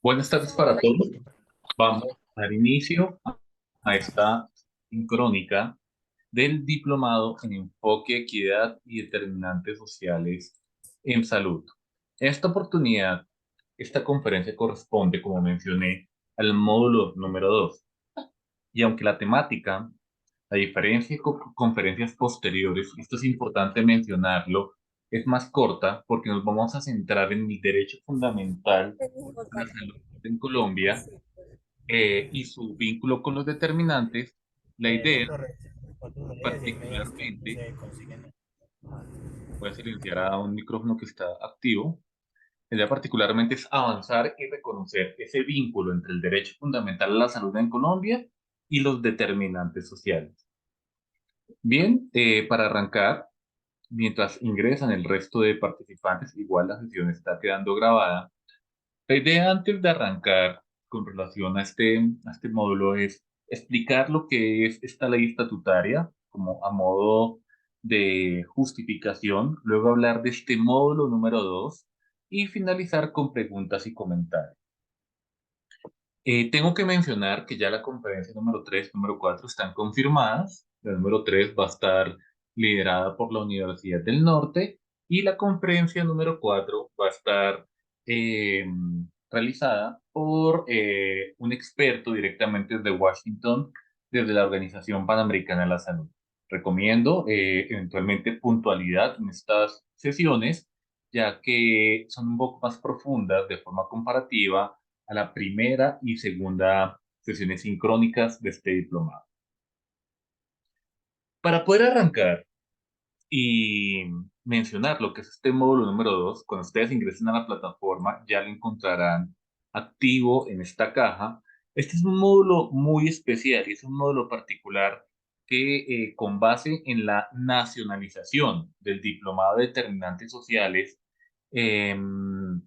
Buenas tardes para todos. Vamos a dar inicio a esta sincrónica del Diplomado en Enfoque, Equidad y Determinantes Sociales en Salud. En esta oportunidad, esta conferencia corresponde, como mencioné, al módulo número 2. Y aunque la temática, a diferencia de conferencias posteriores, esto es importante mencionarlo, es más corta porque nos vamos a centrar en el derecho fundamental a la salud en Colombia y su vínculo con los determinantes, la idea Listo, ¿cuántos dólares? Dime si particularmente, se consiguen. voy a silenciar a un micrófono que está activo, la idea particularmente es avanzar y reconocer ese vínculo entre el derecho fundamental a la salud en Colombia y los determinantes sociales. Bien, para arrancar, mientras ingresan el resto de participantes, igual la sesión está quedando grabada. La idea antes de arrancar con relación a este módulo es explicar lo que es esta ley estatutaria como a modo de justificación, luego hablar de este módulo número 2 y finalizar con preguntas y comentarios. Tengo que mencionar que ya la conferencia número 3, número 4 están confirmadas. La número 3 va a estar liderada por la Universidad del Norte y la conferencia número 4 va a estar eh, realizada por un experto directamente desde Washington, desde la Organización Panamericana de la Salud. Recomiendo eventualmente puntualidad en estas sesiones, ya que son un poco más profundas de forma comparativa a la primera y segunda sesiones sincrónicas de este diplomado. Para poder arrancar y mencionar lo que es este módulo número 2, cuando ustedes ingresen a la plataforma ya lo encontrarán activo en esta caja. Este es un módulo muy especial y es un módulo particular que con base en la nacionalización del diplomado de determinantes sociales, en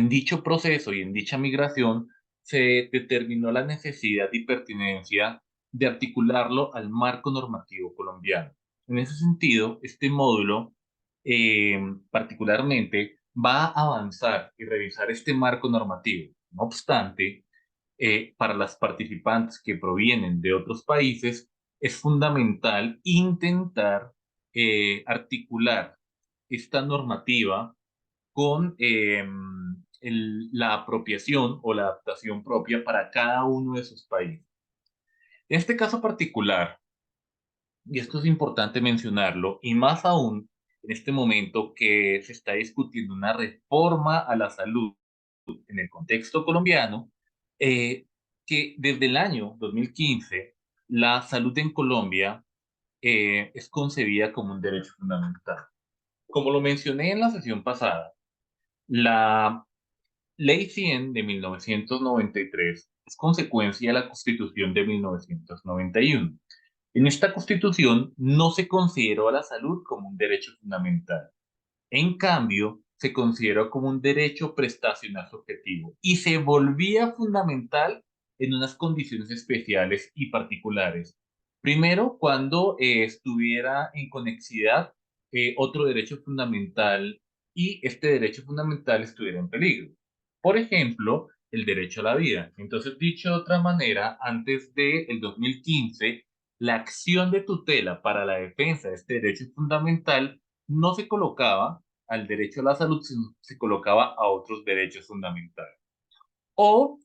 dicho proceso y en dicha migración se determinó la necesidad y pertinencia de articularlo al marco normativo colombiano. En ese sentido, este módulo eh, particularmente va a avanzar y revisar este marco normativo. No obstante, para las participantes que provienen de otros países, es fundamental intentar articular esta normativa con la apropiación o la adaptación propia para cada uno de sus países. En este caso particular, y esto es importante mencionarlo, y más aún en este momento que se está discutiendo una reforma a la salud en el contexto colombiano, eh, que desde el año 2015 la salud en Colombia es concebida como un derecho fundamental. Como lo mencioné en la sesión pasada, la Ley 100 de 1993 es consecuencia de la Constitución de 1991. En esta Constitución no se consideró a la salud como un derecho fundamental. En cambio, se consideró como un derecho prestacional subjetivo y se volvía fundamental en unas condiciones especiales y particulares. Primero, cuando estuviera en conexidad otro derecho fundamental y este derecho fundamental estuviera en peligro. Por ejemplo, el derecho a la vida. Entonces, dicho de otra manera, antes del 2015, la acción de tutela para la defensa de este derecho fundamental no se colocaba al derecho a la salud, sino se colocaba a otros derechos fundamentales. O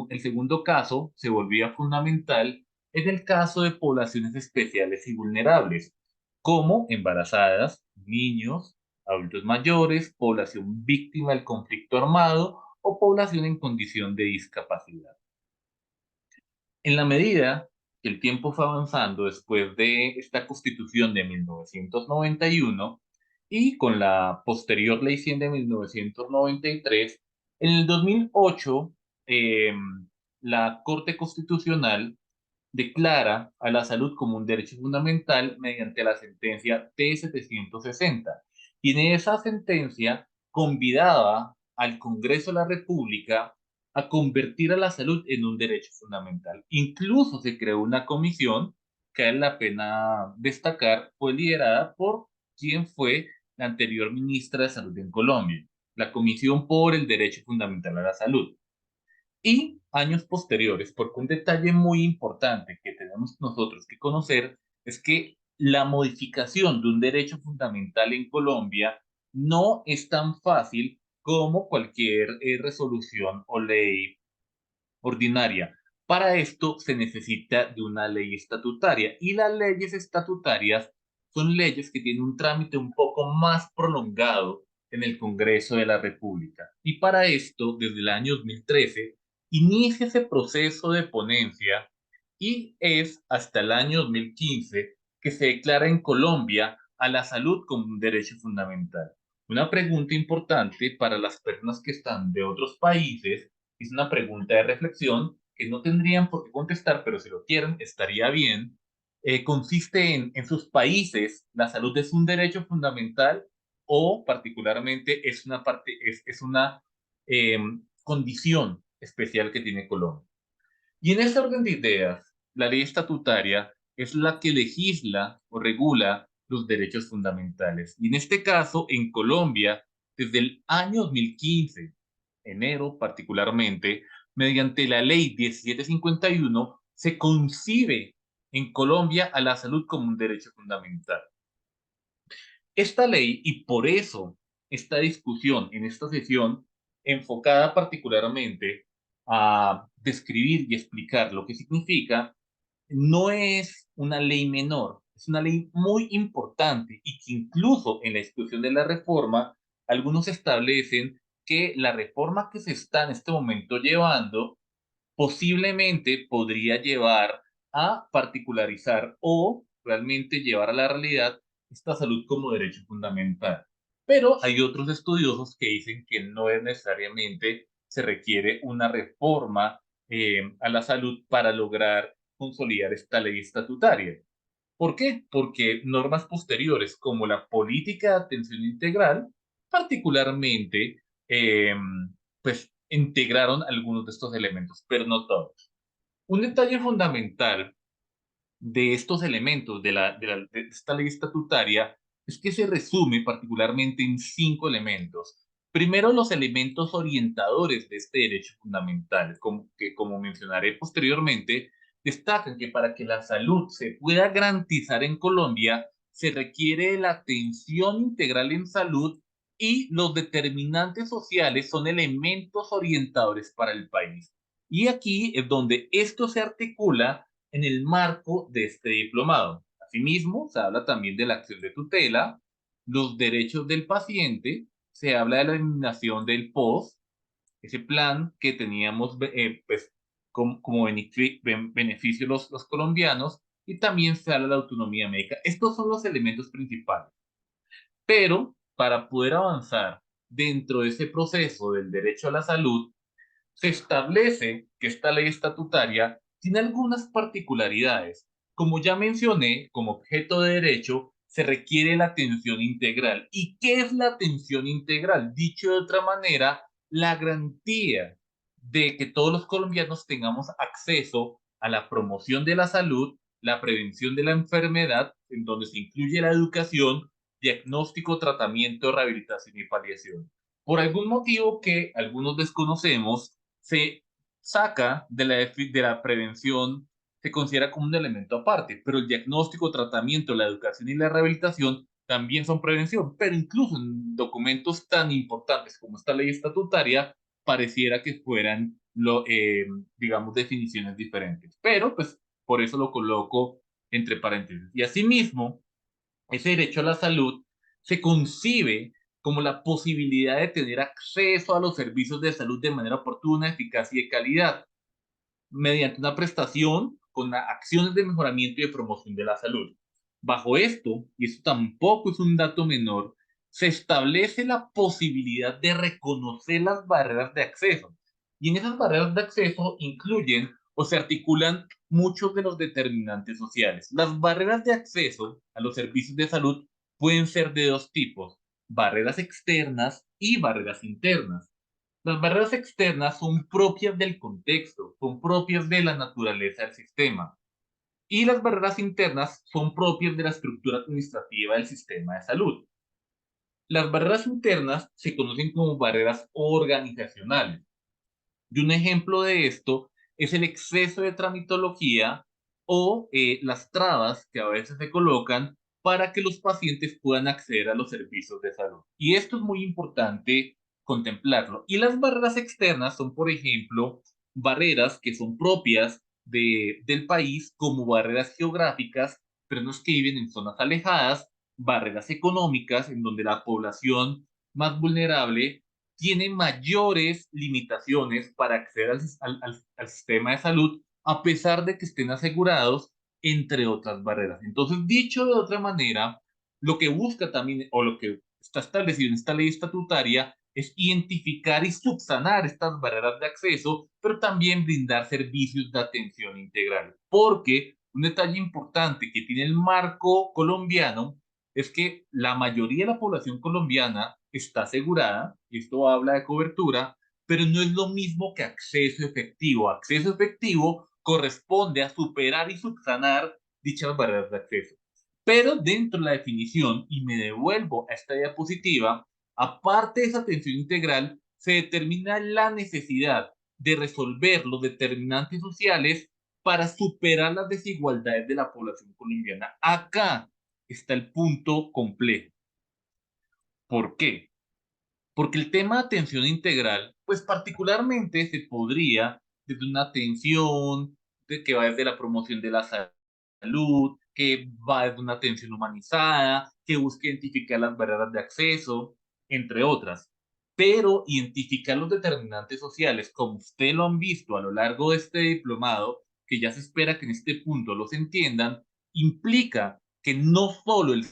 el segundo caso se volvía fundamental en el caso de poblaciones especiales y vulnerables, como embarazadas, niños, adultos mayores, población víctima del conflicto armado o población en condición de discapacidad. En la medida que el tiempo fue avanzando después de esta Constitución de 1991 y con la posterior Ley 100 de 1993, en el 2008 eh, la Corte Constitucional declara a la salud como un derecho fundamental mediante la sentencia T-760. Y en esa sentencia convidaba al Congreso de la República a convertir a la salud en un derecho fundamental. Incluso se creó una comisión que vale la pena destacar, fue liderada por quien fue la anterior ministra de Salud en Colombia, la Comisión por el Derecho Fundamental a la Salud. Y años posteriores, porque un detalle muy importante que tenemos nosotros que conocer es que la modificación de un derecho fundamental en Colombia no es tan fácil como cualquier resolución o ley ordinaria. Para esto se necesita de una ley estatutaria y las leyes estatutarias son leyes que tienen un trámite un poco más prolongado en el Congreso de la República. Y para esto, desde el año 2013, inicia ese proceso de ponencia y es hasta el año 2015 que se declara en Colombia a la salud como un derecho fundamental. Una pregunta importante para las personas que están de otros países es una pregunta de reflexión que no tendrían por qué contestar, pero si lo quieren, estaría bien. Consiste en sus países, ¿la salud es un derecho fundamental o particularmente es una parte, es una eh, condición especial que tiene Colombia? Y en ese orden de ideas, la ley estatutaria es la que legisla o regula los derechos fundamentales. Y en este caso, en Colombia, desde el año 2015, enero particularmente, mediante la ley 1751, se concibe en Colombia a la salud como un derecho fundamental. Esta ley, y por eso esta discusión en esta sesión, enfocada particularmente a describir y explicar lo que significa, no es una ley menor, es una ley muy importante y que incluso en la discusión de la reforma, algunos establecen que la reforma que se está en este momento llevando posiblemente podría llevar a particularizar o realmente llevar a la realidad esta salud como derecho fundamental. Pero hay otros estudiosos que dicen que no es necesariamente se requiere una reforma a la salud para lograr consolidar esta ley estatutaria. ¿Por qué? Porque normas posteriores como la política de atención integral, particularmente, eh, pues integraron algunos de estos elementos, pero no todos. Un detalle fundamental de estos elementos de esta ley estatutaria es que se resume particularmente en 5 elementos. Primero, los elementos orientadores de este derecho fundamental, como mencionaré posteriormente, destacan que para que la salud se pueda garantizar en Colombia, se requiere la atención integral en salud y los determinantes sociales son elementos orientadores para el país. Y aquí es donde esto se articula en el marco de este diplomado. Asimismo, se habla también de la acción de tutela, los derechos del paciente, se habla de la eliminación del POS, ese plan que teníamos pues, como beneficio los colombianos, y también se habla de la autonomía médica. Estos son los elementos principales. Pero para poder avanzar dentro de ese proceso del derecho a la salud, se establece que esta ley estatutaria tiene algunas particularidades. Como ya mencioné, como objeto de derecho se requiere la atención integral. ¿Y qué es la atención integral? Dicho de otra manera, la garantía de que todos los colombianos tengamos acceso a la promoción de la salud, la prevención de la enfermedad, en donde se incluye la educación, diagnóstico, tratamiento, rehabilitación y paliación. Por algún motivo que algunos desconocemos, se saca de la prevención, se considera como un elemento aparte, pero el diagnóstico, tratamiento, la educación y la rehabilitación también son prevención, pero incluso en documentos tan importantes como esta ley estatutaria, pareciera que fueran, digamos, definiciones diferentes. Pero, pues, por eso lo coloco entre paréntesis. Y asimismo, ese derecho a la salud se concibe como la posibilidad de tener acceso a los servicios de salud de manera oportuna, eficaz y de calidad, mediante una prestación con acciones de mejoramiento y de promoción de la salud. Bajo esto, y esto tampoco es un dato menor, se establece la posibilidad de reconocer las barreras de acceso. Y en esas barreras de acceso incluyen o se articulan muchos de los determinantes sociales. Las barreras de acceso a los servicios de salud pueden ser de dos tipos: barreras externas y barreras internas. Las barreras externas son propias del contexto, son propias de la naturaleza del sistema. Y las barreras internas son propias de la estructura administrativa del sistema de salud. Las barreras internas se conocen como barreras organizacionales. Y un ejemplo de esto es el exceso de tramitología o las trabas que a veces se colocan para que los pacientes puedan acceder a los servicios de salud. Y esto es muy importante contemplarlo. Y las barreras externas son, por ejemplo, barreras que son propias del país, como barreras geográficas, personas que viven en zonas alejadas, barreras económicas, en donde la población más vulnerable tiene mayores limitaciones para acceder al sistema de salud, a pesar de que estén asegurados, entre otras barreras. Entonces, dicho de otra manera, lo que busca también, o lo que está establecido en esta ley estatutaria, es identificar y subsanar estas barreras de acceso, pero también brindar servicios de atención integral. Porque un detalle importante que tiene el marco colombiano es que la mayoría de la población colombiana está asegurada, y esto habla de cobertura, pero no es lo mismo que acceso efectivo. Acceso efectivo corresponde a superar y subsanar dichas barreras de acceso. Pero dentro de la definición, y me devuelvo a esta diapositiva, aparte de esa atención integral, se determina la necesidad de resolver los determinantes sociales para superar las desigualdades de la población colombiana. Acá está el punto complejo. ¿Por qué? Porque el tema de atención integral, pues particularmente se podría desde una atención que va desde la promoción de la salud, que va desde una atención humanizada, que busca identificar las barreras de acceso, entre otras. Pero identificar los determinantes sociales, como usted lo han visto a lo largo de este diplomado, que ya se espera que en este punto los entiendan, implica que no solo el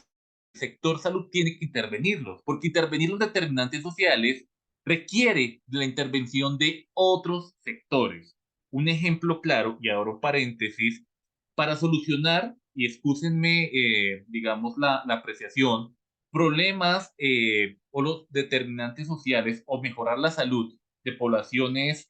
sector salud tiene que intervenirlos, porque intervenir los determinantes sociales requiere de la intervención de otros sectores. Un ejemplo claro, y abro paréntesis, para solucionar, y excúsenme, digamos, la apreciación, problemas o los determinantes sociales o mejorar la salud de poblaciones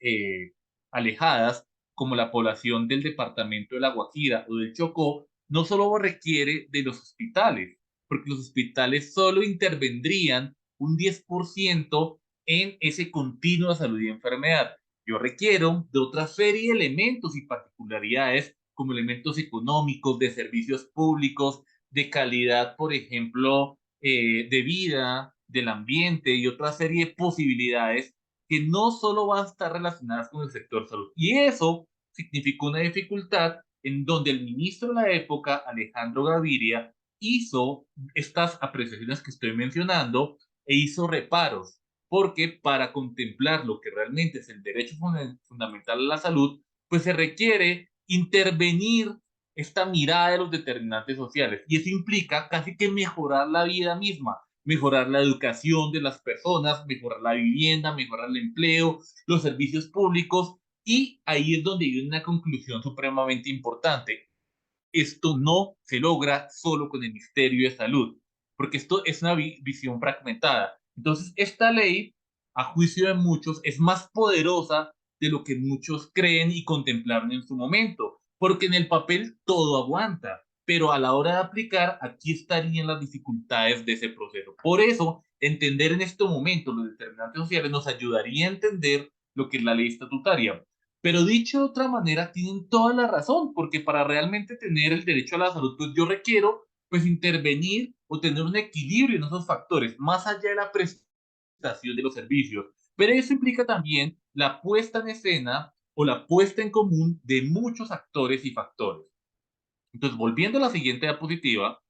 alejadas, como la población del departamento de La Guajira o del Chocó, no solo requiere de los hospitales, porque los hospitales solo intervendrían un 10% en ese continuo de salud y enfermedad. Yo requiero de otra serie de elementos y particularidades como elementos económicos, de servicios públicos, de calidad, por ejemplo, de vida, del ambiente y otra serie de posibilidades que no solo van a estar relacionadas con el sector salud. Y eso significó una dificultad en donde el ministro de la época, Alejandro Gaviria, hizo estas apreciaciones que estoy mencionando e hizo reparos, porque para contemplar lo que realmente es el derecho fundamental a la salud, pues se requiere intervenir esta mirada de los determinantes sociales y eso implica casi que mejorar la vida misma, mejorar la educación de las personas, mejorar la vivienda, mejorar el empleo, los servicios públicos y ahí es donde hay una conclusión supremamente importante. Esto no se logra solo con el Ministerio de Salud, porque esto es una visión fragmentada. Entonces, esta ley, a juicio de muchos, es más poderosa de lo que muchos creen y contemplaron en su momento, porque en el papel todo aguanta, pero a la hora de aplicar, aquí estarían las dificultades de ese proceso. Por eso, entender en este momento los determinantes sociales nos ayudaría a entender lo que es la ley estatutaria. Pero dicho de otra manera, tienen toda la razón, porque para realmente tener el derecho a la salud, pues yo requiero pues intervenir o tener un equilibrio en esos factores, más allá de la prestación de los servicios. Pero eso implica también la puesta en escena o la puesta en común de muchos actores y factores. Entonces, volviendo a la siguiente diapositiva,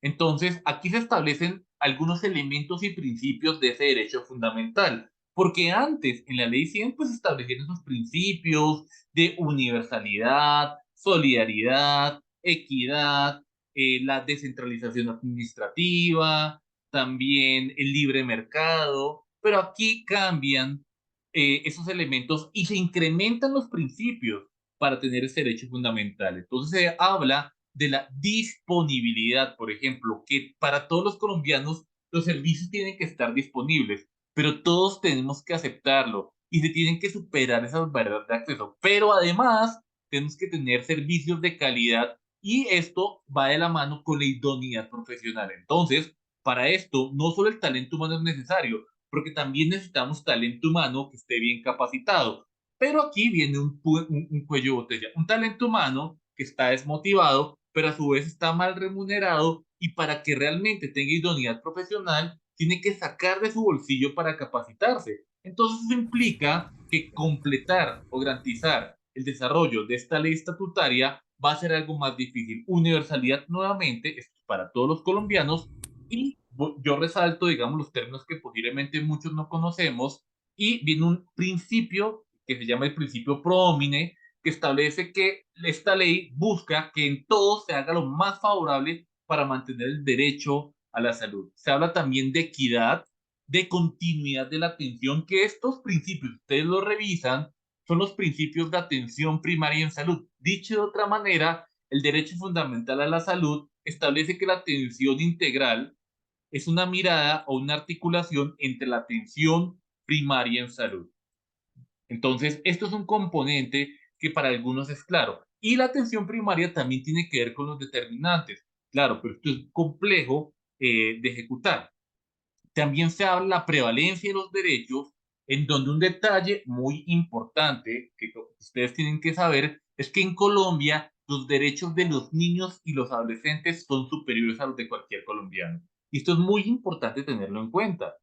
entonces, aquí se establecen algunos elementos y principios de ese derecho fundamental, porque antes en la ley 100 pues se establecieron esos principios de universalidad, solidaridad, equidad, la descentralización administrativa, también el libre mercado, pero aquí cambian esos elementos y se incrementan los principios para tener ese derecho fundamental. Entonces se habla de la disponibilidad, por ejemplo, que para todos los colombianos los servicios tienen que estar disponibles, pero todos tenemos que aceptarlo y se tienen que superar esas barreras de acceso. Pero además tenemos que tener servicios de calidad y esto va de la mano con la idoneidad profesional. Entonces, para esto, no solo el talento humano es necesario, porque también necesitamos talento humano que esté bien capacitado. Pero aquí viene un cuello de botella, un talento humano que está desmotivado, pero a su vez está mal remunerado y para que realmente tenga idoneidad profesional, tiene que sacar de su bolsillo para capacitarse. Entonces eso implica que completar o garantizar el desarrollo de esta ley estatutaria va a ser algo más difícil. Universalidad nuevamente es para todos los colombianos y yo resalto, digamos, los términos que posiblemente muchos no conocemos y viene un principio que se llama el principio pro homine, que establece que esta ley busca que en todo se haga lo más favorable para mantener el derecho a la salud. Se habla también de equidad, de continuidad de la atención, que estos principios, ustedes los revisan, son los principios de atención primaria en salud. Dicho de otra manera, el derecho fundamental a la salud establece que la atención integral es una mirada o una articulación entre la atención primaria en salud. Entonces, esto es un componente que para algunos es claro. Y la atención primaria también tiene que ver con los determinantes. Claro, pero esto es complejo de ejecutar. También se habla de la prevalencia de los derechos, en donde un detalle muy importante que ustedes tienen que saber es que en Colombia los derechos de los niños y los adolescentes son superiores a los de cualquier colombiano. Y esto es muy importante tenerlo en cuenta.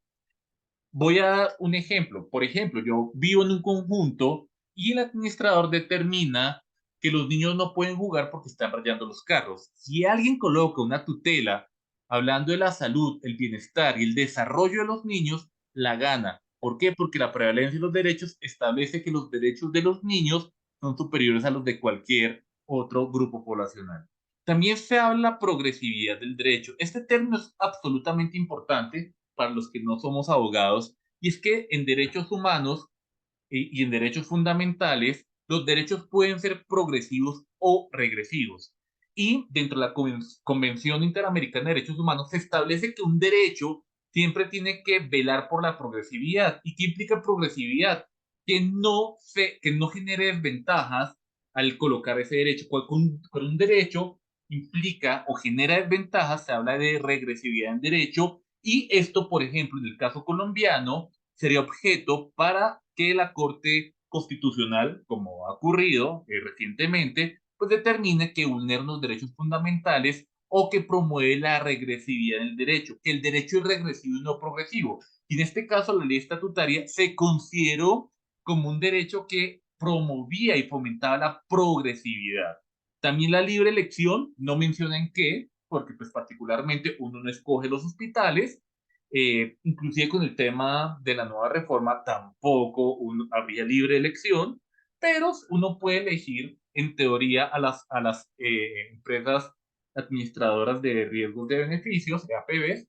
Voy a dar un ejemplo. Por ejemplo, yo vivo en un conjunto y el administrador determina que los niños no pueden jugar porque están rayando los carros. Si alguien coloca una tutela hablando de la salud, el bienestar y el desarrollo de los niños, la gana. ¿Por qué? Porque la prevalencia de los derechos establece que los derechos de los niños son superiores a los de cualquier otro grupo poblacional. También se habla progresividad del derecho. Este término es absolutamente importante para los que no somos abogados, y es que en derechos humanos y en derechos fundamentales, los derechos pueden ser progresivos o regresivos. Y dentro de la Convención Interamericana de Derechos Humanos se establece que un derecho siempre tiene que velar por la progresividad. ¿Y qué implica progresividad? Que no genere desventajas al colocar ese derecho. Con un derecho implica o genera desventajas, se habla de regresividad en derecho, y esto, por ejemplo, en el caso colombiano, sería objeto para que la Corte Constitucional, como ha ocurrido recientemente, pues determine que vulnera los derechos fundamentales o que promueve la regresividad del derecho, que el derecho es regresivo y no progresivo. Y en este caso, la ley estatutaria se consideró como un derecho que promovía y fomentaba la progresividad. También la libre elección, no menciona en qué, porque pues particularmente uno no escoge los hospitales, inclusive con el tema de la nueva reforma tampoco habría libre elección, pero uno puede elegir en teoría a las empresas administradoras de riesgos de beneficios, APBs,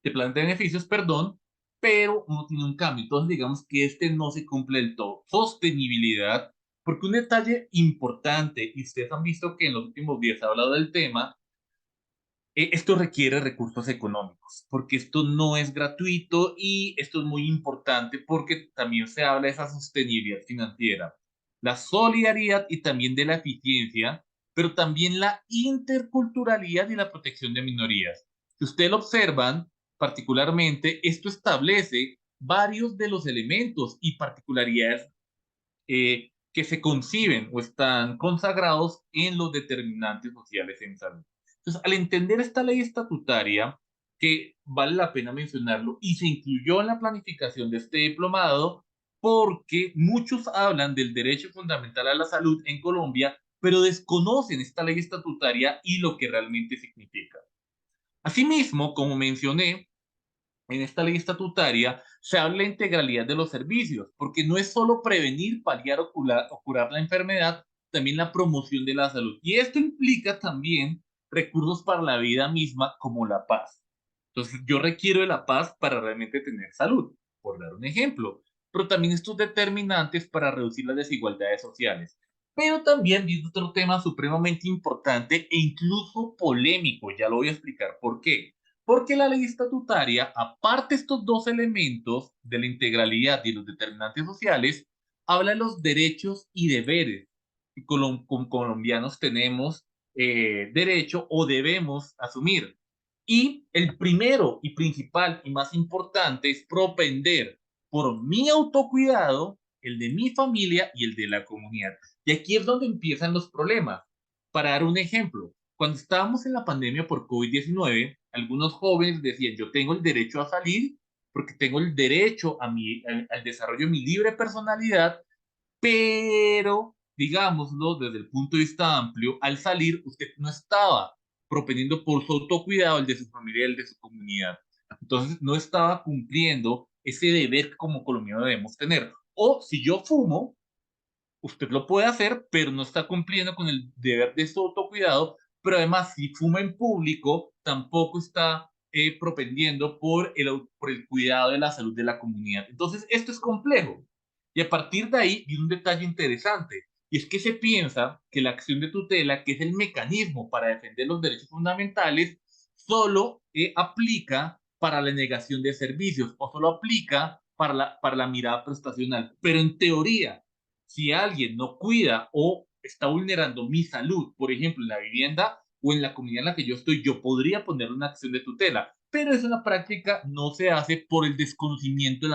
de planes de beneficios, perdón, pero uno tiene un cambio. Entonces digamos que este no se cumple del todo. Sostenibilidad, porque un detalle importante, y ustedes han visto que en los últimos días se ha hablado del tema, esto requiere recursos económicos, porque esto no es gratuito y esto es muy importante porque también se habla de esa sostenibilidad financiera, la solidaridad y también de la eficiencia, pero también la interculturalidad y la protección de minorías. Si ustedes lo observan, particularmente, esto establece varios de los elementos y particularidades que se conciben o están consagrados en los determinantes sociales en salud. Entonces, al entender esta ley estatutaria, que vale la pena mencionarlo, y se incluyó en la planificación de este diplomado, porque muchos hablan del derecho fundamental a la salud en Colombia, pero desconocen esta ley estatutaria y lo que realmente significa. Asimismo, como mencioné, en esta ley estatutaria se habla de la integralidad de los servicios, porque no es solo prevenir, paliar o curar la enfermedad, también la promoción de la salud. Y esto implica también recursos para la vida misma, como la paz. Entonces, yo requiero de la paz para realmente tener salud, por dar un ejemplo, pero también estos determinantes para reducir las desigualdades sociales. Pero también viene otro tema supremamente importante e incluso polémico, ya lo voy a explicar por qué. Porque la ley estatutaria, aparte de estos dos elementos de la integralidad y los determinantes sociales, habla de los derechos y deberes que como colombianos tenemos derecho o debemos asumir. Y el primero y principal y más importante es propender por mi autocuidado, el de mi familia y el de la comunidad. Y aquí es donde empiezan los problemas. Para dar un ejemplo, cuando estábamos en la pandemia por COVID-19, algunos jóvenes decían, yo tengo el derecho a salir porque tengo el derecho al desarrollo de mi libre personalidad, pero, digámoslo, desde el punto de vista amplio, al salir usted no estaba proponiendo por su autocuidado el de su familia y el de su comunidad. Entonces, no estaba cumpliendo ese deber que como colombiano debemos tener. O si yo fumo, usted lo puede hacer, pero no está cumpliendo con el deber de su autocuidado, pero además si fuma en público, tampoco está propendiendo por el cuidado de la salud de la comunidad. Entonces, esto es complejo. Y a partir de ahí viene un detalle interesante, y es que se piensa que la acción de tutela, que es el mecanismo para defender los derechos fundamentales, solo aplica para la negación de servicios o solo aplica para la mirada prestacional. Pero en teoría, si alguien no cuida o está vulnerando mi salud, por ejemplo, en la vivienda o en la comunidad en la que yo estoy, yo podría poner una acción de tutela, pero es una práctica no se hace por el desconocimiento de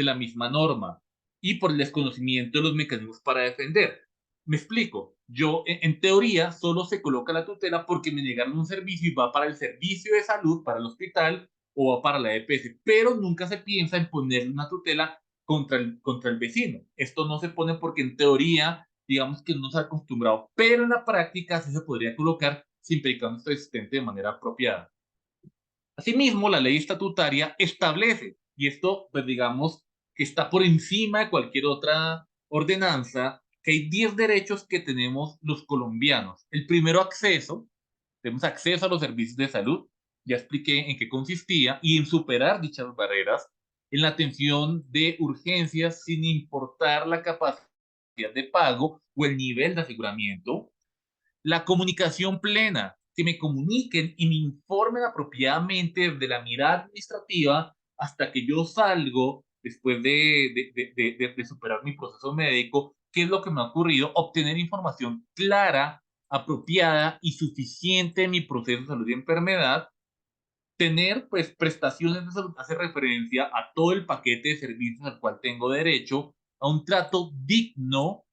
la misma norma y por el desconocimiento de los mecanismos para defender. Me explico. Yo, en teoría, solo se coloca la tutela porque me negaron un servicio y va para el servicio de salud, para el hospital o va para la EPS, pero nunca se piensa en ponerle una tutela contra el vecino. Esto no se pone porque en teoría, digamos que no se ha acostumbrado, pero en la práctica sí se podría colocar siempre y cuando esté existente de manera apropiada. Asimismo, la ley estatutaria establece, y esto, pues digamos, que está por encima de cualquier otra ordenanza, que hay 10 derechos que tenemos los colombianos. El primero, acceso, tenemos acceso a los servicios de salud, ya expliqué en qué consistía, y en superar dichas barreras, en la atención de urgencias sin importar la capacidad de pago o el nivel de aseguramiento, la comunicación plena, que me comuniquen y me informen apropiadamente de la mirada administrativa hasta que yo salgo después de superar mi proceso médico, qué es lo que me ha ocurrido, obtener información clara, apropiada y suficiente en mi proceso de salud y enfermedad, tener pues prestaciones de salud, hace referencia a todo el paquete de servicios al cual tengo derecho, a un trato digno,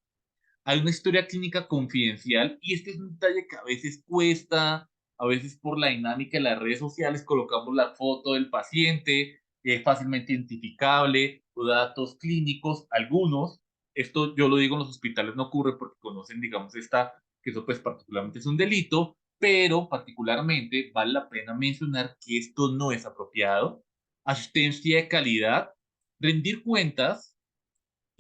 hay una historia clínica confidencial y este es un detalle que a veces cuesta, a veces por la dinámica de las redes sociales colocamos la foto del paciente, es fácilmente identificable, o datos clínicos, algunos, esto yo lo digo en los hospitales no ocurre porque conocen, digamos, que eso pues particularmente es un delito, pero particularmente vale la pena mencionar que esto no es apropiado, asistencia de calidad, rendir cuentas,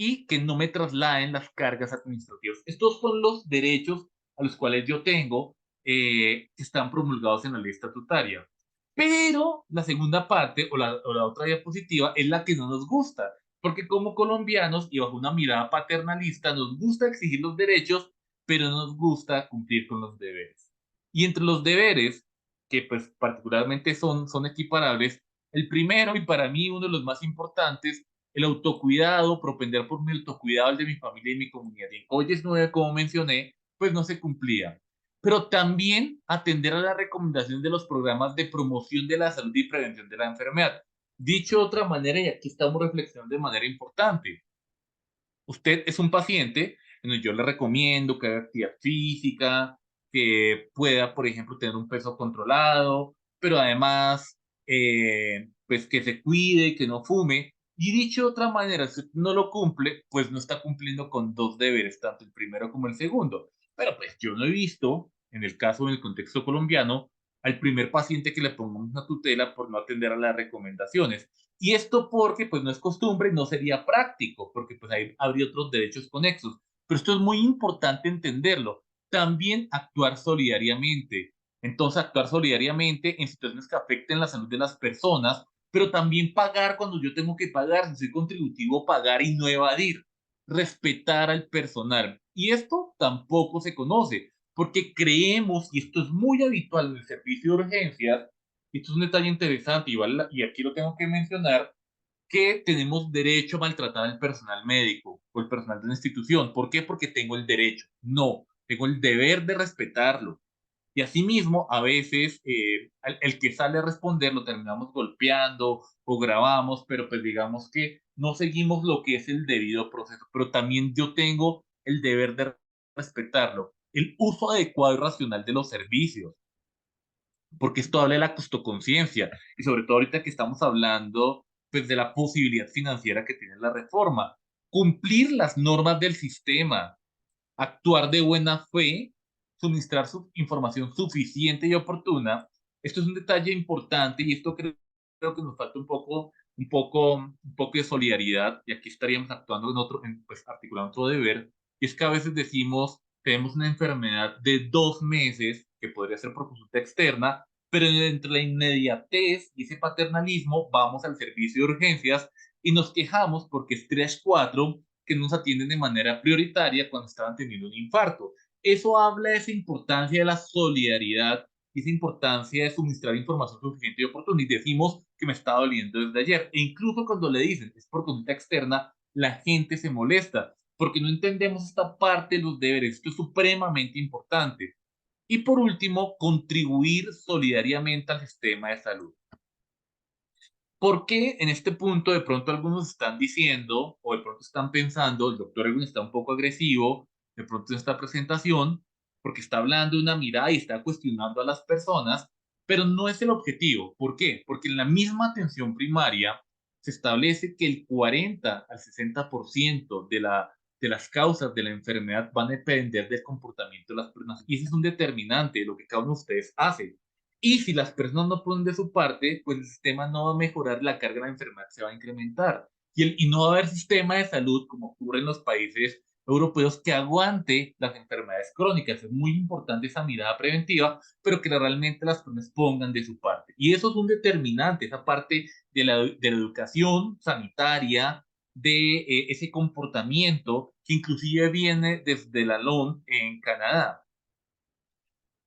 y que no me trasladen las cargas administrativas. Estos son los derechos a los cuales yo tengo que están promulgados en la ley estatutaria. Pero la segunda parte o la otra diapositiva es la que no nos gusta, porque como colombianos y bajo una mirada paternalista nos gusta exigir los derechos, pero no nos gusta cumplir con los deberes. Y entre los deberes, que pues particularmente son equiparables, el primero y para mí uno de los más importantes, el autocuidado, propender por mi autocuidado, el de mi familia y mi comunidad. Y en Oyes 9, como mencioné, pues no se cumplía. Pero también atender a las recomendaciones de los programas de promoción de la salud y prevención de la enfermedad. Dicho de otra manera, y aquí estamos reflexionando de manera importante, usted es un paciente en el yo le recomiendo que haga actividad física, que pueda, por ejemplo, tener un peso controlado, pero además, pues que se cuide, que no fume. Y dicho de otra manera, si usted no lo cumple, pues no está cumpliendo con dos deberes, tanto el primero como el segundo. Pero pues yo no he visto, en el caso, en el contexto colombiano, al primer paciente que le pongamos una tutela por no atender a las recomendaciones. Y esto porque pues no es costumbre, no sería práctico, porque pues ahí habría otros derechos conexos. Pero esto es muy importante entenderlo. También actuar solidariamente. Entonces, actuar solidariamente en situaciones que afecten la salud de las personas, pero también pagar cuando yo tengo que pagar, si soy contributivo, pagar y no evadir. Respetar al personal. Y esto tampoco se conoce, porque creemos, y esto es muy habitual en el servicio de urgencias, esto es un detalle interesante y aquí lo tengo que mencionar, que tenemos derecho a maltratar al personal médico o el personal de la institución. ¿Por qué? Porque tengo el derecho. No, tengo el deber de respetarlo. Y asimismo, a veces el que sale a responder lo terminamos golpeando o grabamos, pero pues digamos que no seguimos lo que es el debido proceso, pero también yo tengo el deber de respetarlo. El uso adecuado y racional de los servicios, porque esto habla de la costoconciencia y sobre todo ahorita que estamos hablando pues de la posibilidad financiera que tiene la reforma. Cumplir las normas del sistema, actuar de buena fe, suministrar información suficiente y oportuna. Esto es un detalle importante y esto creo que nos falta un poco de solidaridad y aquí estaríamos actuando pues articulando otro deber. Y es que a veces decimos, tenemos una enfermedad de 2 meses que podría ser por consulta externa, pero entre la inmediatez y ese paternalismo vamos al servicio de urgencias y nos quejamos porque es 3-4 que nos atienden de manera prioritaria cuando estaban teniendo un infarto. Eso habla de esa importancia de la solidaridad y esa importancia de suministrar información suficiente y oportuna. Y decimos que me está doliendo desde ayer. E incluso cuando le dicen es por consulta externa, la gente se molesta porque no entendemos esta parte de los deberes. Esto es supremamente importante. Y por último, contribuir solidariamente al sistema de salud. ¿Por qué en este punto de pronto algunos están diciendo o de pronto están pensando, el doctor Edwin está un poco agresivo, de pronto en esta presentación, porque está hablando de una mirada y está cuestionando a las personas, pero no es el objetivo? ¿Por qué? Porque en la misma atención primaria se establece que el 40 al 60% de las causas de la enfermedad van a depender del comportamiento de las personas. Y ese es un determinante de lo que cada uno de ustedes hace. Y si las personas no ponen de su parte, pues el sistema no va a mejorar, la carga de la enfermedad se va a incrementar. Y no va a haber sistema de salud, como ocurre en los países europeos, que aguante las enfermedades crónicas. Es muy importante esa mirada preventiva, pero que realmente las personas pongan de su parte. Y eso es un determinante, esa parte de la educación sanitaria, de ese comportamiento que inclusive viene desde la LOM en Canadá.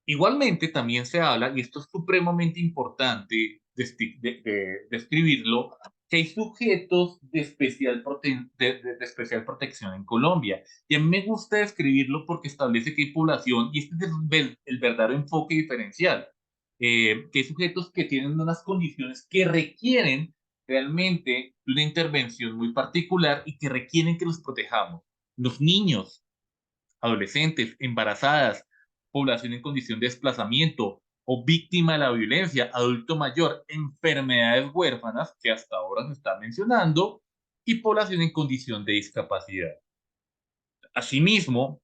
Igualmente, también se habla, y esto es supremamente importante describirlo, que hay sujetos de especial protección en Colombia. Y a mí me gusta describirlo porque establece que hay población, y este es el verdadero enfoque diferencial, que hay sujetos que tienen unas condiciones que requieren realmente una intervención muy particular y que requieren que los protejamos. Los niños, adolescentes, embarazadas, población en condición de desplazamiento o víctima de la violencia, adulto mayor, enfermedades huérfanas, que hasta ahora se está mencionando, y población en condición de discapacidad. Asimismo,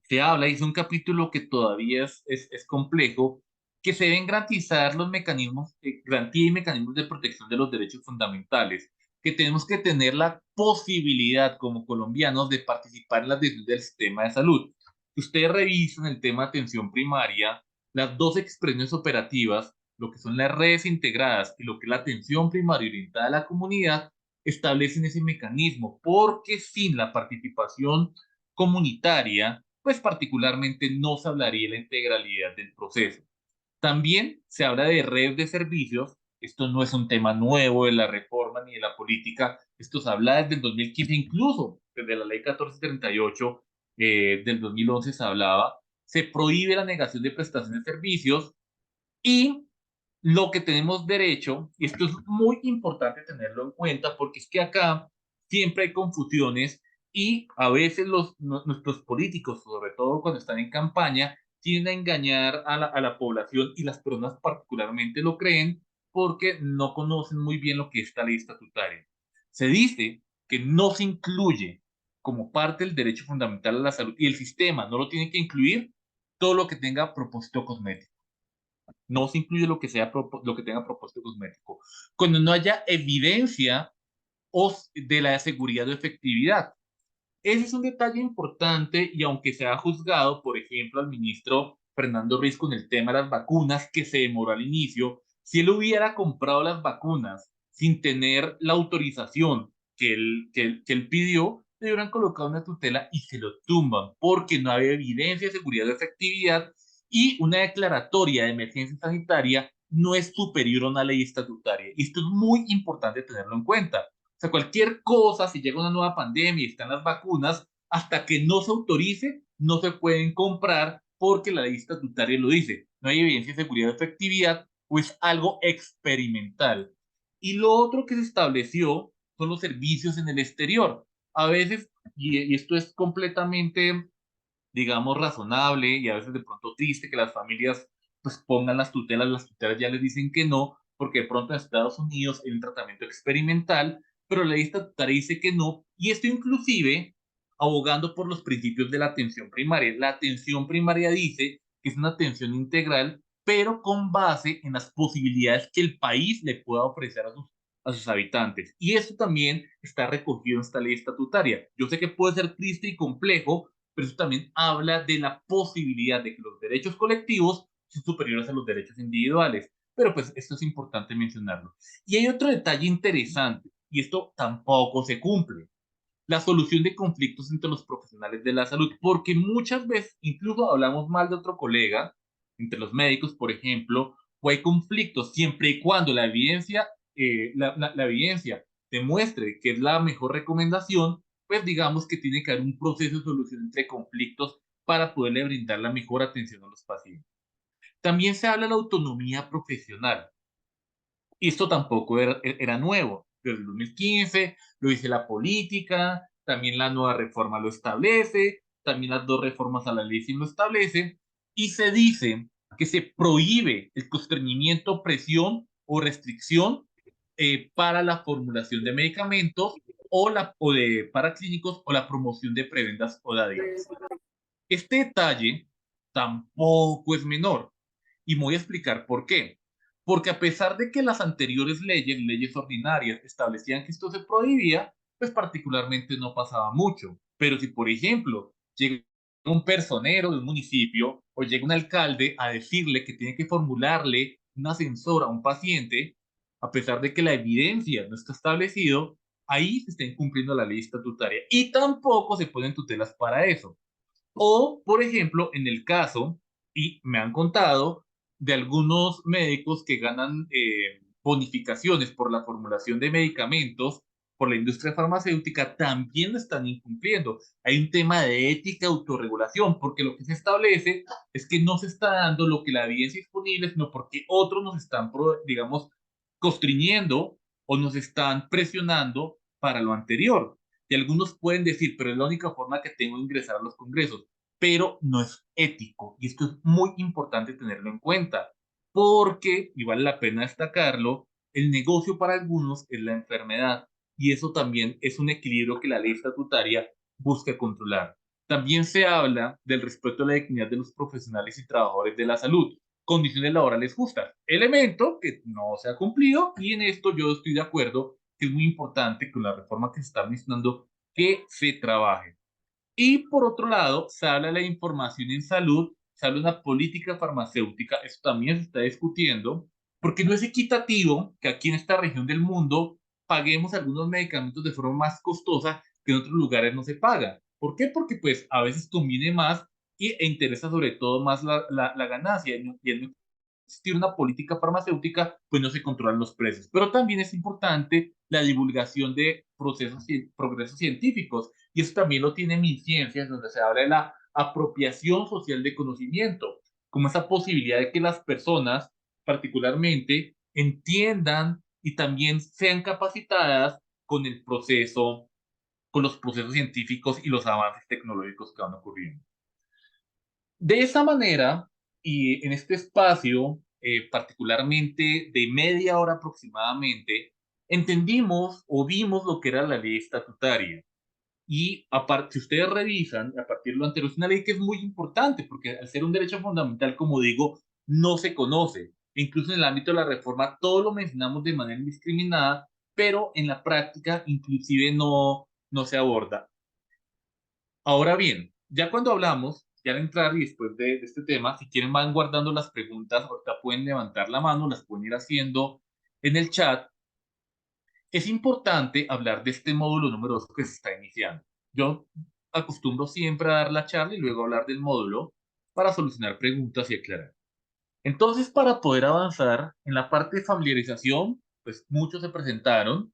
se habla, y es un capítulo que todavía es complejo, que se deben garantizar los mecanismos, garantía y mecanismos de protección de los derechos fundamentales, que tenemos que tener la posibilidad como colombianos de participar en las decisiones del sistema de salud. Si ustedes revisan el tema de atención primaria, las dos expresiones operativas, lo que son las redes integradas y lo que es la atención primaria orientada a la comunidad, establecen ese mecanismo, porque sin la participación comunitaria, pues particularmente no se hablaría de la integralidad del proceso. También se habla de redes de servicios. Esto no es un tema nuevo de la reforma ni de la política. Esto se habla desde el 2015, incluso desde la ley 1438 del 2011 se hablaba. Se prohíbe la negación de prestación de servicios y lo que tenemos derecho, y esto es muy importante tenerlo en cuenta, porque es que acá siempre hay confusiones y a veces nuestros políticos, sobre todo cuando están en campaña, tienden a engañar a la población y las personas particularmente lo creen porque no conocen muy bien lo que es esta ley estatutaria. Se dice que no se incluye como parte del derecho fundamental a la salud y el sistema no lo tiene que incluir todo lo que tenga propósito cosmético. No se incluye lo que tenga propósito cosmético. Cuando no haya evidencia de la seguridad o efectividad. Ese es un detalle importante y aunque se ha juzgado, por ejemplo, al ministro Fernando Ruiz con el tema de las vacunas, que se demoró al inicio, si él hubiera comprado las vacunas sin tener la autorización que él pidió, le hubieran colocado una tutela y se lo tumban porque no había evidencia de seguridad o efectividad y una declaratoria de emergencia sanitaria no es superior a una ley estatutaria. Y esto es muy importante tenerlo en cuenta. O sea, cualquier cosa, si llega una nueva pandemia y están las vacunas, hasta que no se autorice, no se pueden comprar porque la ley estatutaria lo dice, no hay evidencia de seguridad o efectividad, o es algo experimental. Y lo otro que se estableció son los servicios en el exterior. A veces, y esto es completamente, digamos, razonable y a veces de pronto triste que las familias pues pongan las tutelas ya les dicen que no, porque de pronto en Estados Unidos hay un tratamiento experimental, pero la ley estatutaria dice que no, y esto inclusive abogando por los principios de la atención primaria. La atención primaria dice que es una atención integral, pero con base en las posibilidades que el país le pueda ofrecer a sus habitantes. Y eso también está recogido en esta ley estatutaria. Yo sé que puede ser triste y complejo, pero eso también habla de la posibilidad de que los derechos colectivos son superiores a los derechos individuales. Pero pues esto es importante mencionarlo. Y hay otro detalle interesante, y esto tampoco se cumple: la solución de conflictos entre los profesionales de la salud, porque muchas veces incluso hablamos mal de otro colega, entre los médicos, por ejemplo, o hay conflictos siempre y cuando la evidencia demuestre que es la mejor recomendación, pues digamos que tiene que haber un proceso de solución entre conflictos para poderle brindar la mejor atención a los pacientes. También se habla de la autonomía profesional. Y esto tampoco era nuevo. Desde el 2015 lo dice la política, también la nueva reforma lo establece, también las dos reformas a la ley sí lo establecen, y se dice que se prohíbe el constreñimiento, presión o restricción para la formulación de medicamentos o de paraclínicos o la promoción de prebendas o dádivas. Este detalle tampoco es menor, y me voy a explicar por qué. Porque a pesar de que las anteriores leyes ordinarias, establecían que esto se prohibía, pues particularmente no pasaba mucho. Pero si, por ejemplo, llega un personero de un municipio o llega un alcalde a decirle que tiene que formularle un ascensor a un paciente, a pesar de que la evidencia no está establecido, ahí se está incumpliendo la ley estatutaria y tampoco se ponen tutelas para eso. O, por ejemplo, en el caso, y me han contado, de algunos médicos que ganan bonificaciones por la formulación de medicamentos por la industria farmacéutica, también lo están incumpliendo. Hay un tema de ética y autorregulación, porque lo que se establece es que no se está dando lo que la evidencia disponible, sino porque otros nos están, digamos, constriñendo o nos están presionando para lo anterior. Y algunos pueden decir, pero es la única forma que tengo de ingresar a los congresos, pero no es ético. Y esto es muy importante tenerlo en cuenta, porque, y vale la pena destacarlo, el negocio para algunos es la enfermedad. Y eso también es un equilibrio que la ley estatutaria busca controlar. También se habla del respeto a la dignidad de los profesionales y trabajadores de la salud, condiciones laborales justas, elemento que no se ha cumplido, y en esto yo estoy de acuerdo que es muy importante con la reforma que se está mencionando que se trabaje. Y por otro lado, se habla de la información en salud, se habla de una política farmacéutica, eso también se está discutiendo, porque no es equitativo que aquí en esta región del mundo paguemos algunos medicamentos de forma más costosa que en otros lugares no se paga. ¿Por qué? Porque pues a veces conviene más e interesa sobre todo más la ganancia, y al no existir una política farmacéutica, pues no se controlan los precios. Pero también es importante la divulgación de progresos científicos, y eso también lo tiene mi ciencias, donde se habla de la apropiación social de conocimiento, como esa posibilidad de que las personas particularmente entiendan y también sean capacitadas con el proceso, con los procesos científicos y los avances tecnológicos que van ocurriendo. De esa manera, y en este espacio, particularmente de media hora aproximadamente, entendimos o vimos lo que era la ley estatutaria. Y aparte, si ustedes revisan, a partir de lo anterior, es una ley que es muy importante, porque al ser un derecho fundamental, como digo, no se conoce. Incluso en el ámbito de la reforma, todo lo mencionamos de manera indiscriminada, pero en la práctica, inclusive no se aborda. Ahora bien, ya cuando hablamos, ya al entrar y después de este tema, si quieren van guardando las preguntas, ahorita pueden levantar la mano, las pueden ir haciendo en el chat. Es importante hablar de este módulo número 2 que se está iniciando. Yo acostumbro siempre a dar la charla y luego hablar del módulo para solucionar preguntas y aclarar. Entonces, para poder avanzar en la parte de familiarización, pues muchos se presentaron,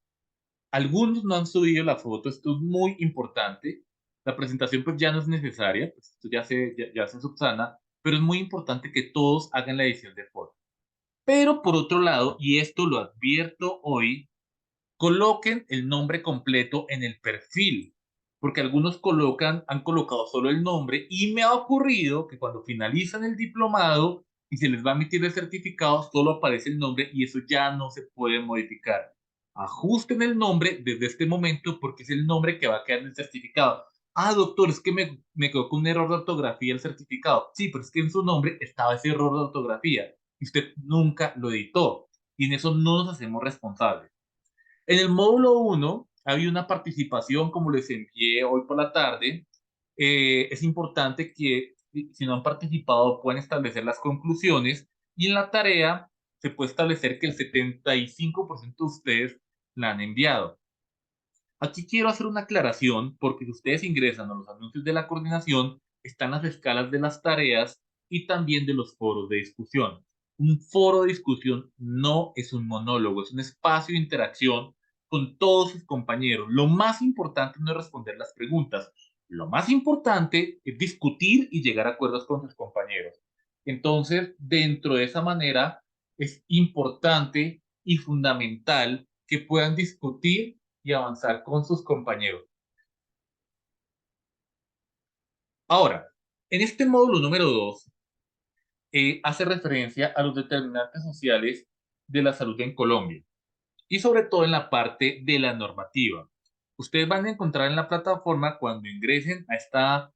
algunos no han subido la foto, esto es muy importante. La presentación pues ya no es necesaria, pues esto ya se subsana, pero es muy importante que todos hagan la edición de foto. Pero por otro lado, y esto lo advierto hoy, coloquen el nombre completo en el perfil, porque algunos han colocado solo el nombre y me ha ocurrido que cuando finalizan el diplomado y se les va a emitir el certificado, solo aparece el nombre y eso ya no se puede modificar. Ajusten el nombre desde este momento porque es el nombre que va a quedar en el certificado. Ah, doctor, es que me quedó con un error de ortografía el certificado. Sí, pero es que en su nombre estaba ese error de ortografía y usted nunca lo editó y en eso no nos hacemos responsables. En el módulo uno había una participación, como les envié hoy por la tarde. Es importante que si no han participado puedan establecer las conclusiones y en la tarea se puede establecer que el 75% de ustedes la han enviado. Aquí quiero hacer una aclaración porque si ustedes ingresan a los anuncios de la coordinación, están las escalas de las tareas y también de los foros de discusión. Un foro de discusión no es un monólogo, es un espacio de interacción con todos sus compañeros. Lo más importante no es responder las preguntas, lo más importante es discutir y llegar a acuerdos con sus compañeros. Entonces, dentro de esa manera, es importante y fundamental que puedan discutir y avanzar con sus compañeros. Ahora, en este módulo número 2 hace referencia a los determinantes sociales de la salud en Colombia y sobre todo en la parte de la normativa. Ustedes van a encontrar en la plataforma, cuando ingresen a esta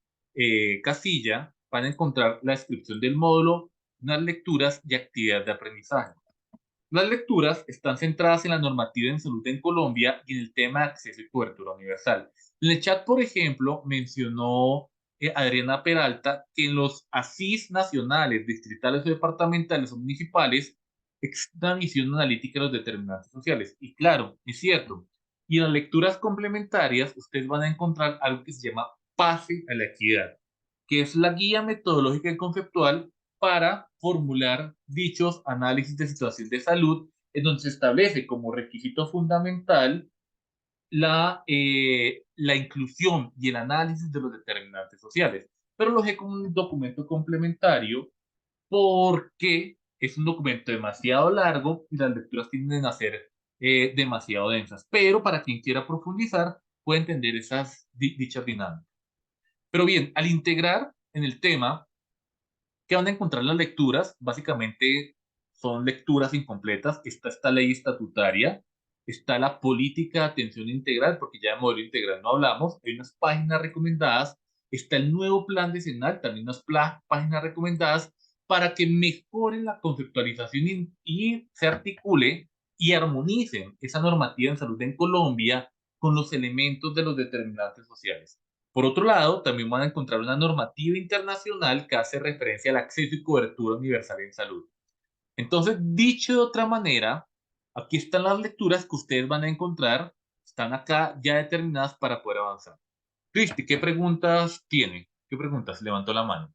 casilla, van a encontrar la descripción del módulo, unas lecturas y actividades de aprendizaje. Las lecturas están centradas en la normativa en salud en Colombia y en el tema de acceso y cobertura universal. En el chat, por ejemplo, mencionó Adriana Peralta que en los ASIS nacionales, distritales o departamentales o municipales existe una visión analítica de los determinantes sociales. Y claro, es cierto. Y en las lecturas complementarias, ustedes van a encontrar algo que se llama Pase a la Equidad, que es la guía metodológica y conceptual para formular dichos análisis de situación de salud, en donde se establece como requisito fundamental la inclusión y el análisis de los determinantes sociales. Pero lo dejé como un documento complementario porque es un documento demasiado largo y las lecturas tienden a ser demasiado densas. Pero para quien quiera profundizar, puede entender dichas dinámicas. Pero bien, al integrar en el tema, ¿qué van a encontrar las lecturas? Básicamente son lecturas incompletas. Está esta ley estatutaria, está la política de atención integral, porque ya de modelo integral no hablamos, hay unas páginas recomendadas, está el nuevo plan decenal, también unas páginas recomendadas para que mejoren la conceptualización y se articule y armonicen esa normativa en salud en Colombia con los elementos de los determinantes sociales. Por otro lado, también van a encontrar una normativa internacional que hace referencia al acceso y cobertura universal en salud. Entonces, dicho de otra manera, aquí están las lecturas que ustedes van a encontrar, están acá ya determinadas para poder avanzar. Cristi, ¿qué preguntas tiene? ¿Qué preguntas? Levantó la mano.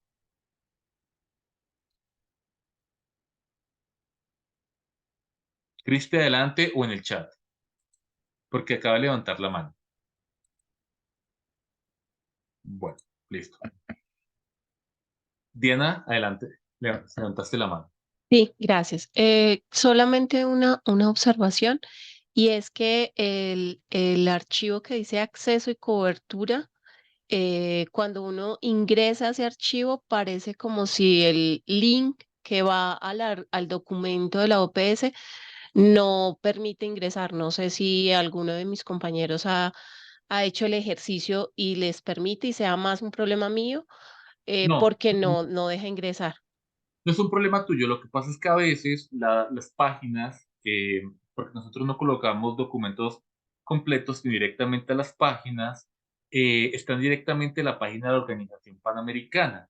Cristi, adelante o en el chat, porque acaba de levantar la mano. Bueno, listo. Diana, adelante. Levantaste la mano. Sí, gracias. Solamente una observación y es que el archivo que dice acceso y cobertura, cuando uno ingresa a ese archivo, parece como si el link que va al documento de la OPS no permite ingresar. No sé si alguno de mis compañeros ha hecho el ejercicio y les permite y sea más un problema mío, No, porque no deja ingresar. no es un problema tuyo, lo que pasa es que a veces las páginas, porque nosotros no colocamos documentos completos ni directamente a las páginas, están directamente en la página de la Organización Panamericana.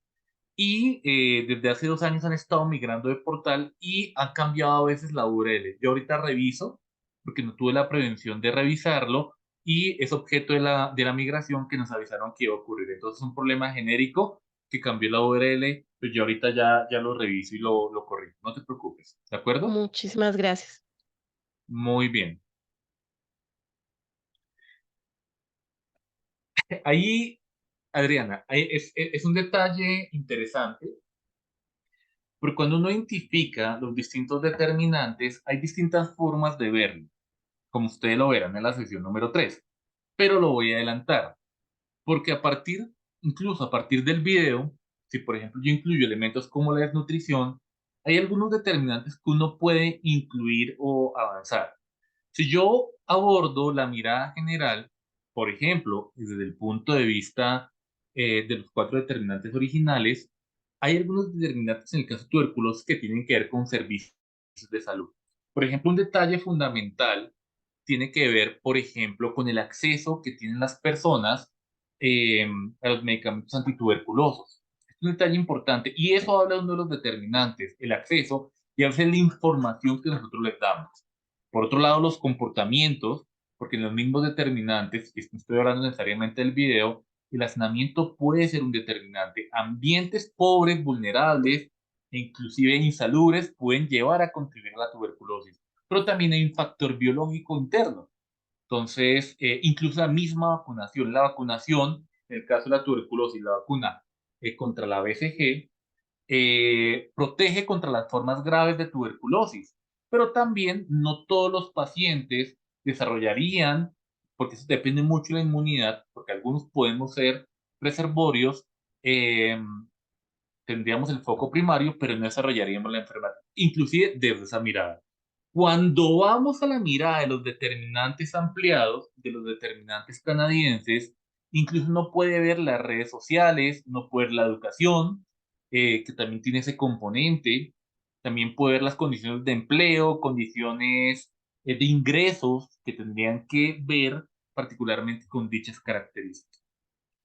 Y desde hace 2 años han estado migrando de portal y han cambiado a veces la URL. Yo ahorita reviso, porque no tuve la prevención de revisarlo, y es objeto de la migración que nos avisaron que iba a ocurrir. Entonces es un problema genérico que cambió la URL, pues yo ahorita ya lo reviso y lo corrijo. No te preocupes, ¿de acuerdo? Muchísimas gracias. Muy bien. Ahí, Adriana, es un detalle interesante Porque cuando uno identifica los distintos determinantes, hay distintas formas de verlo, como ustedes lo verán en la sesión número 3. Pero lo voy a adelantar, porque incluso a partir del video, si por ejemplo yo incluyo elementos como la desnutrición, hay algunos determinantes que uno puede incluir o avanzar. Si yo abordo la mirada general, por ejemplo, desde el punto de vista de los 4 determinantes originales, hay algunos determinantes en el caso de tuberculosis que tienen que ver con servicios de salud. Por ejemplo, un detalle fundamental tiene que ver, por ejemplo, con el acceso que tienen las personas eh, a los medicamentos antituberculosos. Es un detalle importante y eso habla de uno de los determinantes, el acceso y a veces la información que nosotros les damos. Por otro lado, los comportamientos, porque en los mismos determinantes, y no estoy hablando necesariamente del video, el hacinamiento puede ser un determinante. Ambientes pobres, vulnerables e inclusive insalubres pueden llevar a contribuir a la tuberculosis, pero también hay un factor biológico interno. Entonces, incluso la vacunación, en el caso de la tuberculosis, la vacuna contra la BCG, protege contra las formas graves de tuberculosis, pero también no todos los pacientes desarrollarían, porque eso depende mucho de la inmunidad, porque algunos podemos ser reservorios, eh, tendríamos el foco primario, pero no desarrollaríamos la enfermedad, inclusive desde esa mirada. Cuando vamos a la mirada de los determinantes ampliados, de los determinantes canadienses, incluso uno puede ver las redes sociales, uno puede ver la educación, que también tiene ese componente, también puede ver las condiciones de empleo, condiciones de ingresos que tendrían que ver particularmente con dichas características.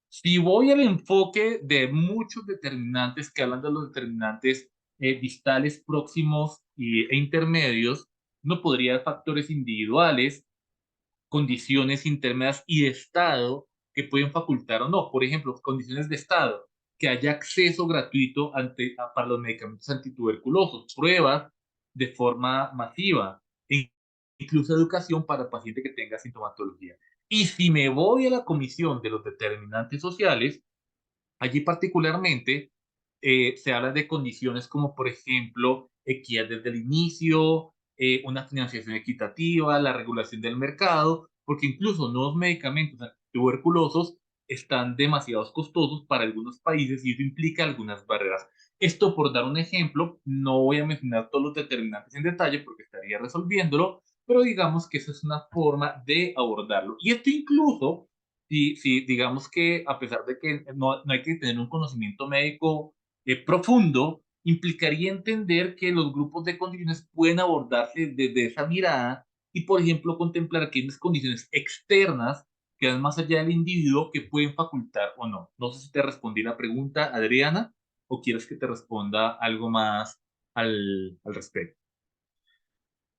Si voy al enfoque de muchos determinantes que hablan de los determinantes distales próximos e intermedios, no podría dar factores individuales, condiciones intermedias y de estado que pueden facultar o no. Por ejemplo, condiciones de estado, que haya acceso gratuito para los medicamentos antituberculosos, pruebas de forma masiva, e incluso educación para el paciente que tenga sintomatología. Y si me voy a la comisión de los determinantes sociales, allí particularmente se habla de condiciones como, por ejemplo, equidad desde el inicio, una financiación equitativa, la regulación del mercado, porque incluso nuevos medicamentos tuberculosos están demasiado costosos para algunos países y eso implica algunas barreras. Esto por dar un ejemplo, no voy a mencionar todos los determinantes en detalle porque estaría resolviéndolo, pero digamos que esa es una forma de abordarlo. Y esto incluso si digamos que a pesar de que no hay que tener un conocimiento médico profundo, implicaría entender que los grupos de condiciones pueden abordarse desde esa mirada y, por ejemplo, contemplar que hay unas condiciones externas que van más allá del individuo que pueden facultar o no. No sé si te respondí la pregunta, Adriana, o quieres que te responda algo más al respecto.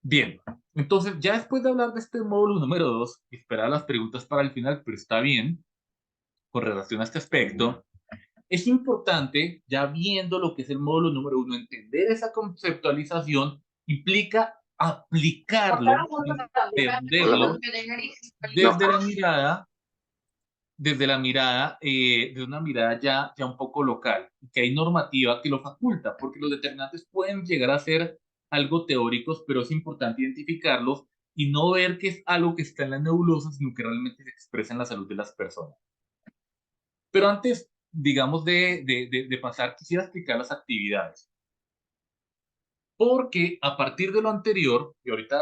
Bien, entonces ya después de hablar de este módulo número 2, esperaba las preguntas para el final, pero está bien, con relación a este aspecto, es importante, ya viendo lo que es el módulo número 1, entender esa conceptualización implica aplicarlo, entenderlo desde la mirada, de una mirada ya un poco local, que hay normativa que lo faculta, porque los determinantes pueden llegar a ser algo teóricos, pero es importante identificarlos y no ver que es algo que está en la nebulosa, sino que realmente se expresa en la salud de las personas. Pero antes, digamos, de pasar, quisiera explicar las actividades. Porque a partir de lo anterior, y ahorita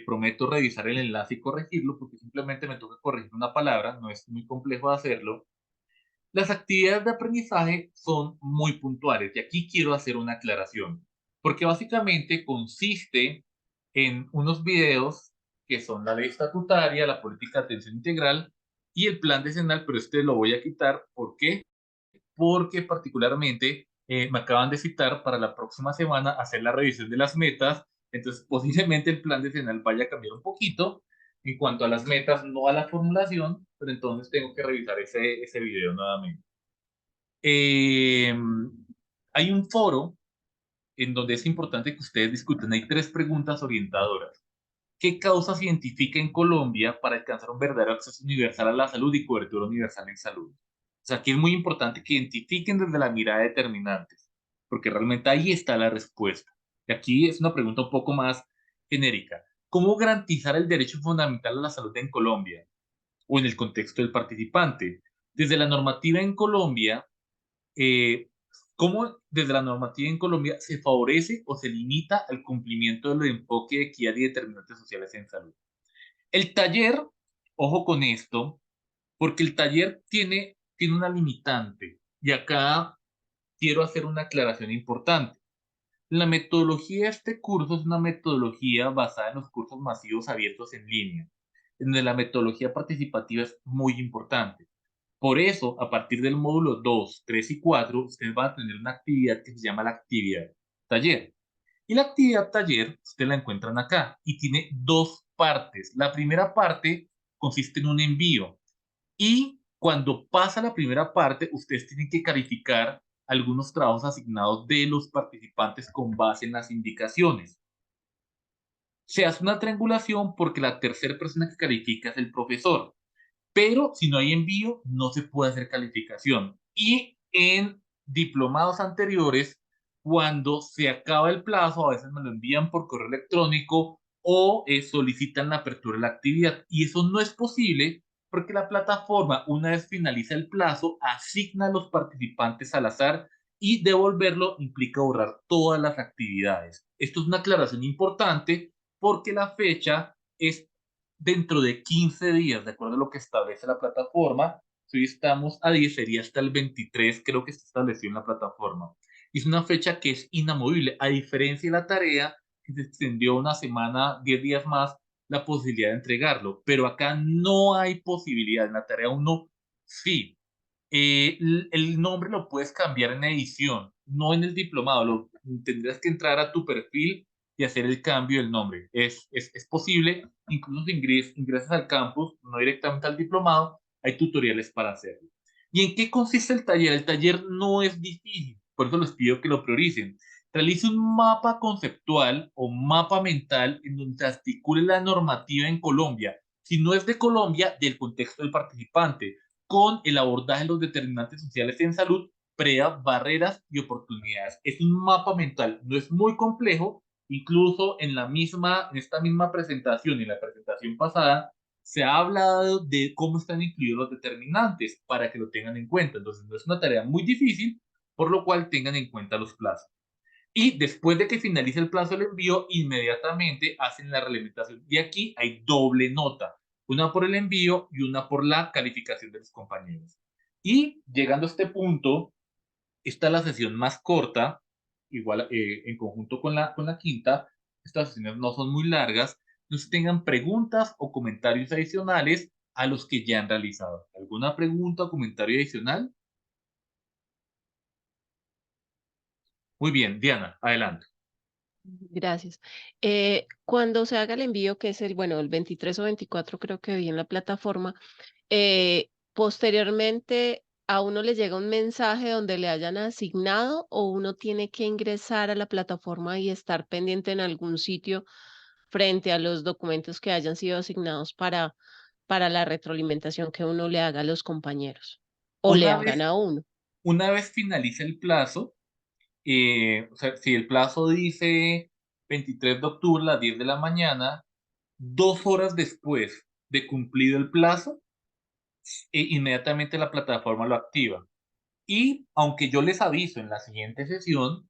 prometo revisar el enlace y corregirlo, porque simplemente me toca corregir una palabra, no es muy complejo de hacerlo. Las actividades de aprendizaje son muy puntuales y aquí quiero hacer una aclaración, porque básicamente consiste en unos videos que son la ley estatutaria, la política de atención integral y el plan decenal, pero este lo voy a quitar. ¿Por qué? Porque particularmente me acaban de citar para la próxima semana hacer la revisión de las metas, entonces posiblemente el plan decenal vaya a cambiar un poquito en cuanto a las metas, no a la formulación, pero entonces tengo que revisar ese video nuevamente. Eh, Hay un foro en donde es importante que ustedes discutan. Hay 3 preguntas orientadoras. ¿Qué causas identifica en Colombia para alcanzar un verdadero acceso universal a la salud y cobertura universal en salud? O sea, aquí es muy importante que identifiquen desde la mirada determinantes, porque realmente ahí está la respuesta. Y aquí es una pregunta un poco más genérica. ¿Cómo garantizar el derecho fundamental a la salud en Colombia o en el contexto del participante? Desde la normativa en Colombia, ¿cómo desde la normativa en Colombia se favorece o se limita el cumplimiento del enfoque de equidad y determinantes sociales en salud? El taller, ojo con esto, porque el taller tiene una limitante y acá quiero hacer una aclaración importante. La metodología de este curso es una metodología basada en los cursos masivos abiertos en línea, en donde la metodología participativa es muy importante. Por eso, a partir del módulo 2, 3 y 4, ustedes van a tener una actividad que se llama la actividad taller. Y la actividad taller, ustedes la encuentran acá y tiene dos partes. La primera parte consiste en un envío y cuando pasa la primera parte, ustedes tienen que calificar algunos trabajos asignados de los participantes con base en las indicaciones. Se hace una triangulación porque la tercera persona que califica es el profesor, pero si no hay envío, no se puede hacer calificación. Y en diplomados anteriores, cuando se acaba el plazo, a veces me lo envían por correo electrónico o solicitan la apertura de la actividad. Y eso no es posible porque la plataforma, una vez finaliza el plazo, asigna a los participantes al azar y devolverlo implica borrar todas las actividades. Esto es una aclaración importante porque la fecha es dentro de 15 días, de acuerdo a lo que establece la plataforma. Si hoy estamos a 10, sería hasta el 23, creo que está establecido en la plataforma. Y es una fecha que es inamovible, a diferencia de la tarea que se extendió una semana, 10 días más, la posibilidad de entregarlo. Pero acá no hay posibilidad. En la tarea 1, sí. El nombre lo puedes cambiar en edición, no en el diplomado. Tendrías que entrar a tu perfil y hacer el cambio del nombre. Es posible, incluso si ingresas al campus, no directamente al diplomado, hay tutoriales para hacerlo. ¿Y en qué consiste el taller? El taller no es difícil, por eso les pido que lo prioricen. Realice un mapa conceptual o mapa mental en donde se articule la normativa en Colombia. Si no es de Colombia, del contexto del participante, con el abordaje de los determinantes sociales en salud, PREA, barreras y oportunidades. Es un mapa mental, no es muy complejo, incluso en esta misma presentación y en la presentación pasada, se ha hablado de cómo están incluidos los determinantes para que lo tengan en cuenta. Entonces, no es una tarea muy difícil, por lo cual tengan en cuenta los plazos. Y después de que finalice el plazo del envío, inmediatamente hacen la realimentación. Y aquí hay doble nota, una por el envío y una por la calificación de los compañeros. Y llegando a este punto, esta es la sesión más corta, igual en conjunto con la quinta. Estas sesiones no son muy largas. No se tengan preguntas o comentarios adicionales a los que ya han realizado. ¿Alguna pregunta o comentario adicional? Muy bien, Diana, adelante. Gracias. Cuando se haga el envío, que es bueno, el 23 o 24 creo que vi en la plataforma, posteriormente a uno le llega un mensaje donde le hayan asignado o uno tiene que ingresar a la plataforma y estar pendiente en algún sitio frente a los documentos que hayan sido asignados para la retroalimentación que uno le haga a los compañeros o le Una hagan vez, a uno. una vez finalice el plazo, o sea, si el plazo dice 23 de octubre a las 10 de la mañana, 2 horas después de cumplido el plazo, inmediatamente la plataforma lo activa. Y aunque yo les aviso en la siguiente sesión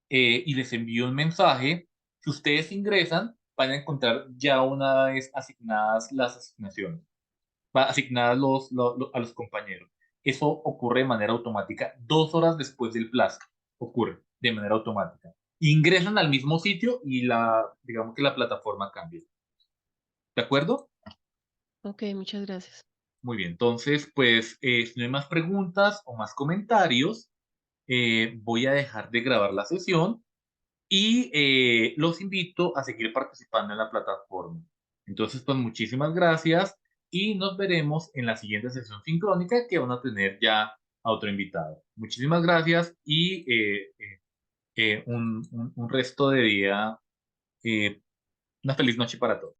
y les envío un mensaje, si ustedes ingresan, van a encontrar ya una vez asignadas las asignaciones, asignadas a los compañeros. Eso ocurre de manera automática 2 horas después del plazo. Ocurre de manera automática. Ingresan al mismo sitio y digamos que la plataforma cambia. ¿De acuerdo? Ok, muchas gracias. Muy bien. Entonces, pues, si no hay más preguntas o más comentarios, voy a dejar de grabar la sesión y los invito a seguir participando en la plataforma. Entonces, pues muchísimas gracias y nos veremos en la siguiente sesión sincrónica que van a tener ya a otro invitado. Muchísimas gracias y un resto de día, una feliz noche para todos.